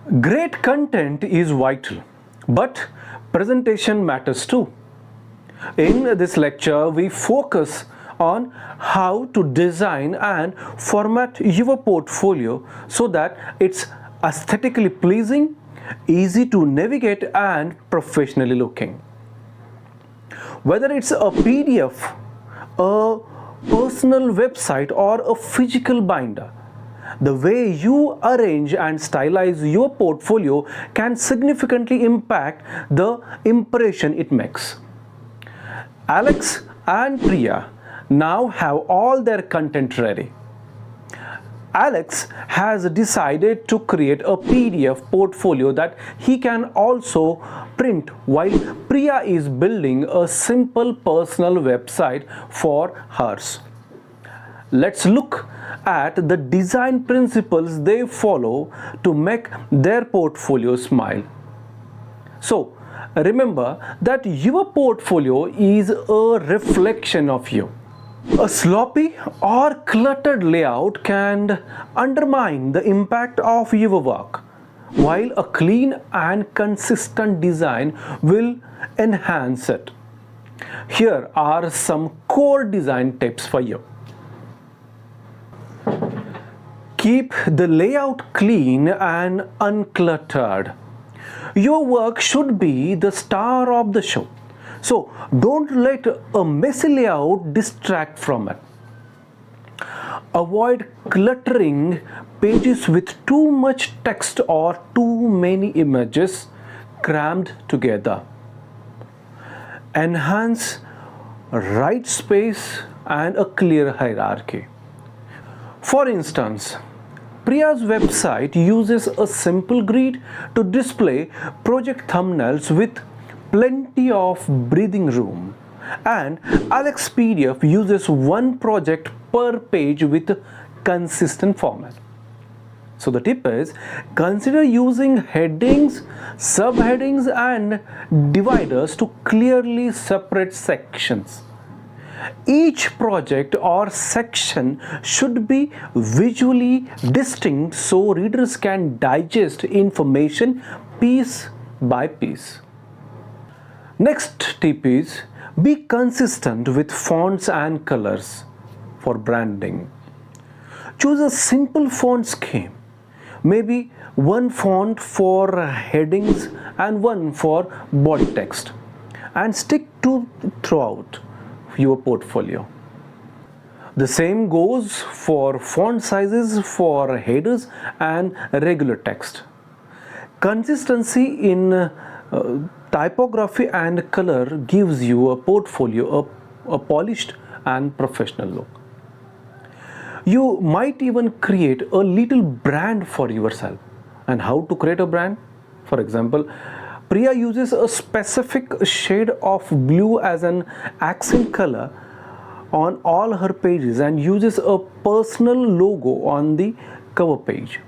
Great content is vital, but presentation matters too. In this lecture, we focus on how to design and format your portfolio so that it's aesthetically pleasing, easy to navigate, and professionally looking. Whether it's a PDF, a personal website, or a physical binder, the way you arrange and stylize your portfolio can significantly impact the impression it makes. Alex and Priya now have all their content ready. Alex has decided to create a PDF portfolio that he can also print, while Priya is building a simple personal website for hers. Let's look at the design principles they follow to make their portfolio smile. So, remember that your portfolio is a reflection of you. A sloppy or cluttered layout can undermine the impact of your work, while a clean and consistent design will enhance it. Here are some core design tips for you. Keep the layout clean and uncluttered. Your work should be the star of the show, so don't let a messy layout distract from it. Avoid cluttering pages with too much text or too many images crammed together. Enhance right space and a clear hierarchy. For instance, Priya's website uses a simple grid to display project thumbnails with plenty of breathing room, and Alex PDF uses one project per page with consistent format. So the tip is, consider using headings, subheadings, and dividers to clearly separate sections. Each project or section should be visually distinct so readers can digest information piece by piece. Next tip is, be consistent with fonts and colors for branding. Choose a simple font scheme, maybe one font for headings and one for body text, and stick to throughout your portfolio. The same goes for font sizes for headers and regular text. Consistency in typography and color gives you a portfolio a polished and professional look. You might even create a little brand for yourself. And how to create a brand? For example, Priya uses a specific shade of blue as an accent color on all her pages and uses a personal logo on the cover page,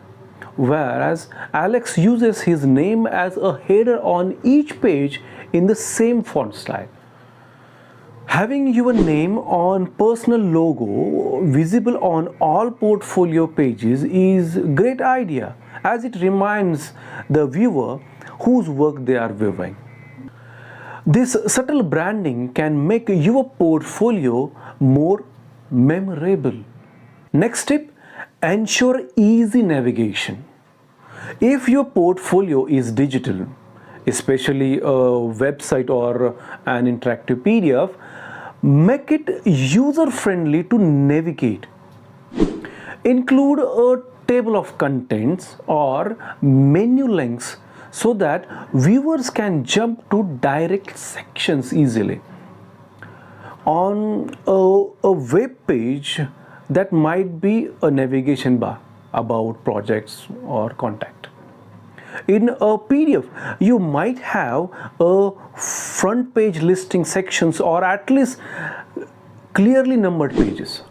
whereas Alex uses his name as a header on each page in the same font style. Having your name on personal logo visible on all portfolio pages is a great idea, as it reminds the viewer whose work they are viewing. This subtle branding can make your portfolio more memorable. Next tip, ensure easy navigation. If your portfolio is digital, especially a website or an interactive PDF, make it user-friendly to navigate. Include a table of contents or menu links so that viewers can jump to direct sections easily. On a web page, that might be a navigation bar about projects or contact. In a PDF, you might have a front page listing sections or at least clearly numbered pages.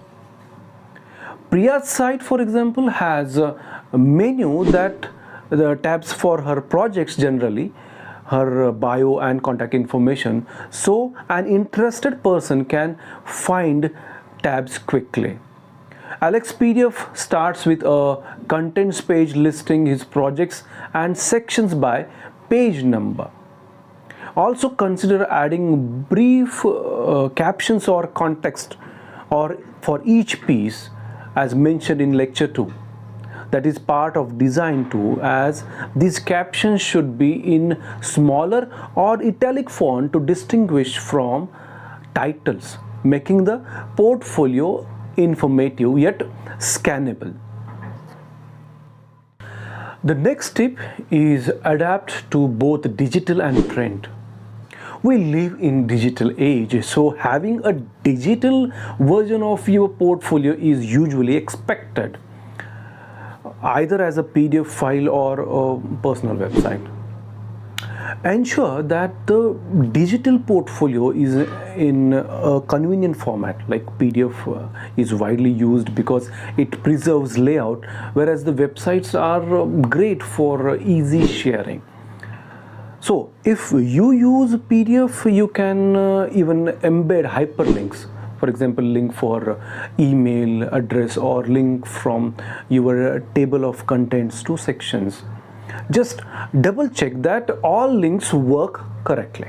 Priya's site, for example, has a menu that the tabs for her projects generally, her bio and contact information, so an interested person can find tabs quickly. Alex PDF starts with a contents page listing his projects and sections by page number. Also consider adding brief captions or context or for each piece as mentioned in lecture 2. That is part of design 2, as these captions should be in smaller or italic font to distinguish from titles, making the portfolio informative yet scannable. The next tip is adapt to both digital and print. We live in digital age, so having a digital version of your portfolio is usually expected, either as a PDF file or a personal website. Ensure that the digital portfolio is in a convenient format, like PDF is widely used because it preserves layout, whereas the websites are great for easy sharing. So if you use PDF, you can even embed hyperlinks. For example, link for email address or link from your table of contents to sections. Just double check that all links work correctly.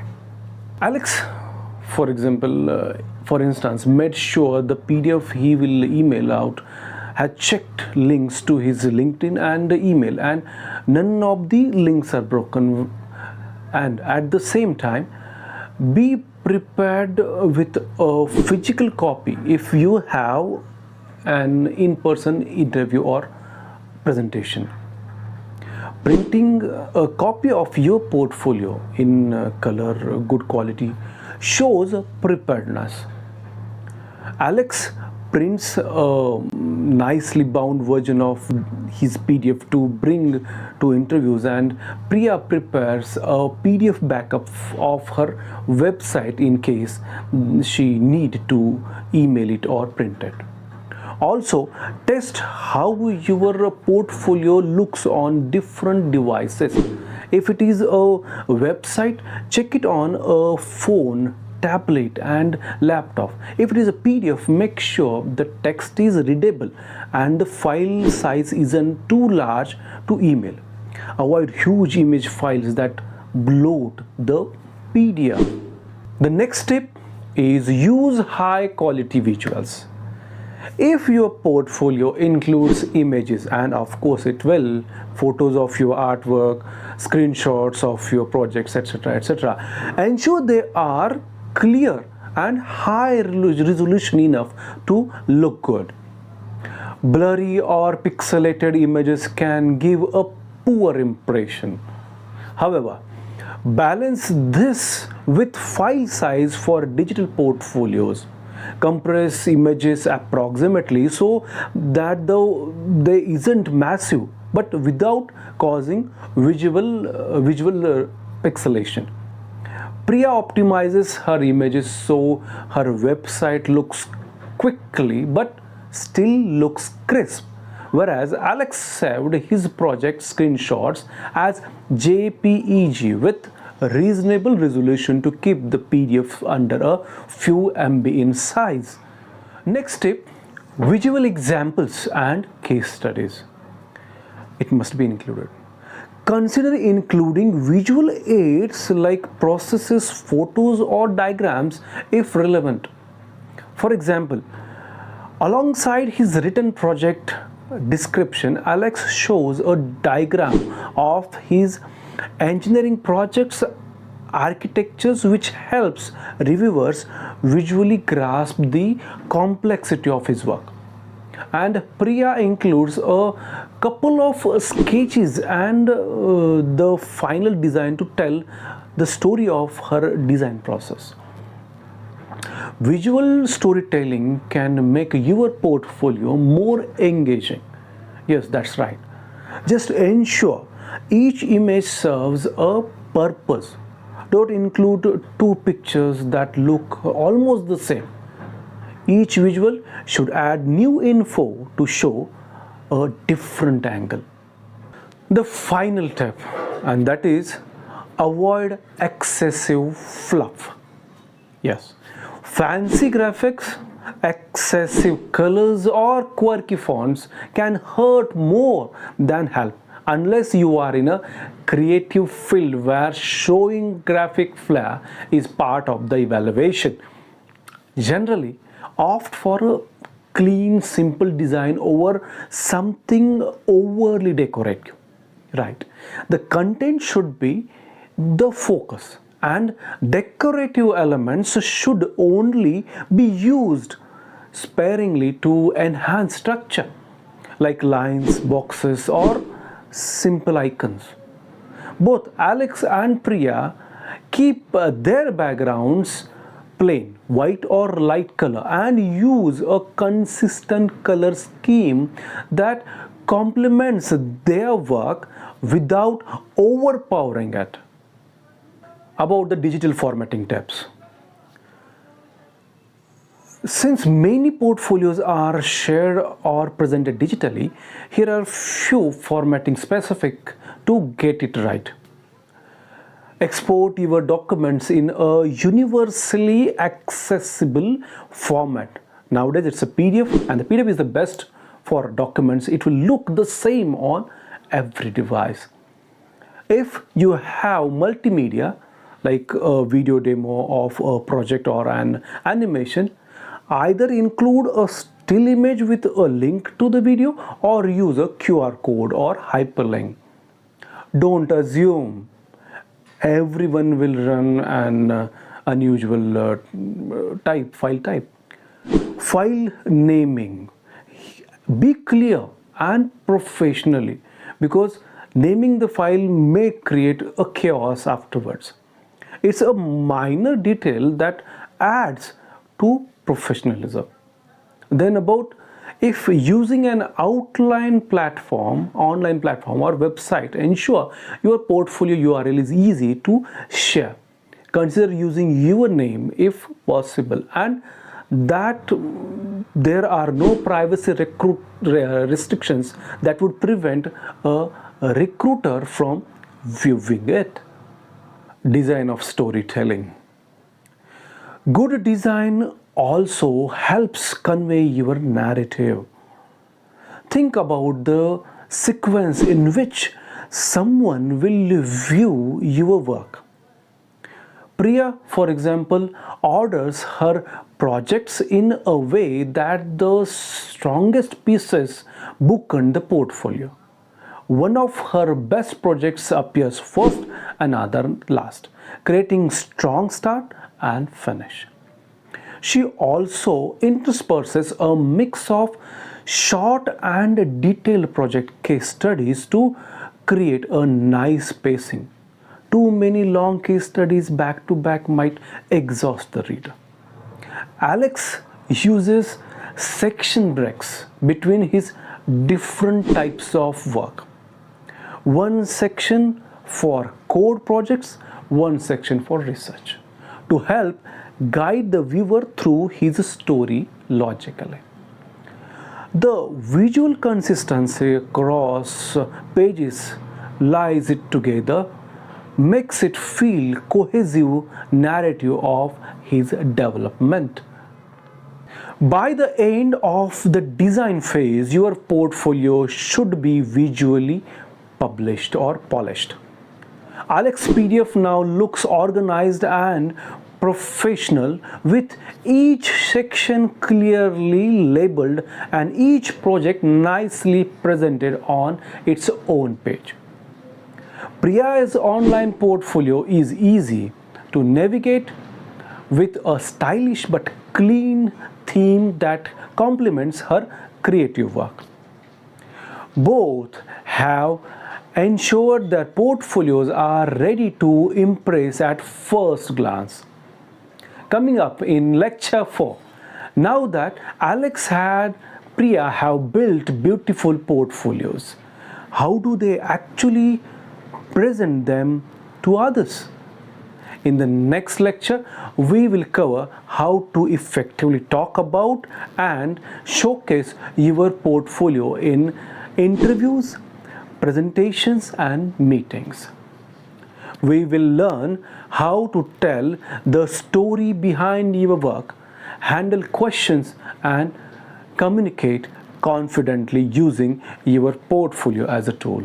Alex, for example, for instance, made sure the PDF he will email out had checked links to his LinkedIn and email, and none of the links are broken. And at the same time, be prepared with a physical copy if you have an in-person interview or presentation. Printing a copy of your portfolio in color, good quality, shows preparedness. Alex prints a nicely bound version of his PDF to bring to interviews, and Priya prepares a PDF backup of her website in case she need to email it or print it. Also, test how your portfolio looks on different devices. If it is a website, check it on a phone, tablet and laptop. If it is a PDF, make sure the text is readable and the file size isn't too large to email. Avoid huge image files that bloat the PDF. The next tip is use high quality visuals. If your portfolio includes images, and of course it will, photos of your artwork, screenshots of your projects, etc., etc., ensure they are clear and high resolution enough to look good. Blurry or pixelated images can give a poor impression. However, balance this with file size for digital portfolios. Compress images approximately so that they isn't massive but without causing visual pixelation. Priya optimizes her images so her website looks quickly but still looks crisp, whereas Alex saved his project screenshots as JPEG with reasonable resolution to keep the PDF under a few MB in size. Next tip, visual examples and case studies. It must be included. Consider including visual aids like processes, photos or diagrams if relevant. For example, alongside his written project description, Alex shows a diagram of his engineering projects architectures, which helps reviewers visually grasp the complexity of his work. And Priya includes a couple of sketches and the final design to tell the story of her design process. Visual storytelling can make your portfolio more engaging. Yes, that's right. Just ensure each image serves a purpose. Don't include two pictures that look almost the same. Each visual should add new info to show a different angle. The final tip, and that is avoid excessive fluff. Yes, fancy graphics Excessive colors or quirky fonts can hurt more than help unless you are in a creative field where showing graphic flair is part of the evaluation. Generally, opt for a clean, simple design over something overly decorative. Right. The content should be the focus, and decorative elements should only be used sparingly to enhance structure, like lines, boxes, or simple icons. Both Alex and Priya keep their backgrounds plain, white or light color, and use a consistent color scheme that complements their work without overpowering it. About the digital formatting tips. Since many portfolios are shared or presented digitally, here are few formatting specific to get it right. Export your documents in a universally accessible format. Nowadays it's a PDF, and the PDF is the best for documents. It will look the same on every device. If you have multimedia like a video demo of a project or an animation, either include a still image with a link to the video or use a QR code or hyperlink. Don't assume everyone will run an unusual file type. File naming. Be clear and professionally, because naming the file may create a chaos afterwards. It's a minor detail that adds to professionalism. Then about if using an online platform or website, ensure your portfolio URL is easy to share. Consider using your name if possible, and that there are no privacy restrictions that would prevent a recruiter from viewing it. Design of storytelling. Good design also helps convey your narrative. Think about the sequence in which someone will view your work. Priya, for example, orders her projects in a way that the strongest pieces bookend the portfolio. One of her best projects appears first, another last, creating strong start and finish. She also intersperses a mix of short and detailed project case studies to create a nice pacing. Too many long case studies back to back might exhaust the reader. Alex uses section breaks between his different types of work. One section for code projects, one section for research, to help guide the viewer through his story logically. The visual consistency across pages lies it together, makes it feel cohesive narrative of his development. By the end of the design phase, your portfolio should be visually published or polished. Alex PDF now looks organized and professional, with each section clearly labeled and each project nicely presented on its own page. Priya's online portfolio is easy to navigate with a stylish but clean theme that complements her creative work. Both have ensured that portfolios are ready to impress at first glance. Coming up in lecture 4, now that Alex and Priya have built beautiful portfolios, how do they actually present them to others? In the next lecture, we will cover how to effectively talk about and showcase your portfolio in interviews, presentations, and meetings. We will learn how to tell the story behind your work handle questions, and communicate confidently using your portfolio as a tool.